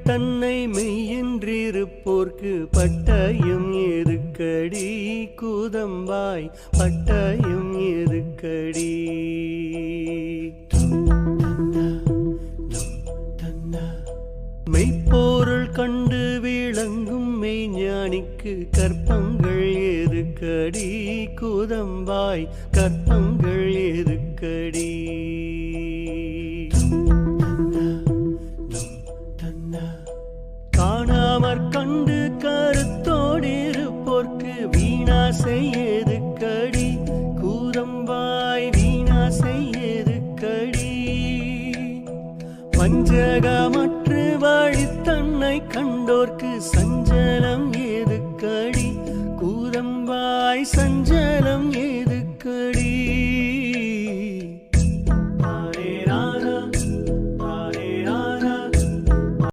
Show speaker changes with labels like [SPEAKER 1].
[SPEAKER 1] தன்னை மெய்யென்றிருப்போர்க்கு பட்டயம் எதுக்கடி கூதம்பாய் பட்டயம் எதுக்கடி. மெய்ப்பொருள் கண்டு விளங்கும் மெய்ஞானிக்கு கற்பங்கள் எதுக்கடி கூதம்பாய் கற்பங்கள் எதுக்கடி. காணாமற் கண்டு கருத்தோடிருப்போர்க்கு வீணாசை எதுக்கடி கூதம்பாய் வீணாசை எதுக்கடி. வஞ்சகமற்று வழி தன்னை கண்டோர்க்கு சஞ்சலம் எதுக்கடி கூதம்பாய் சஞ்சலம்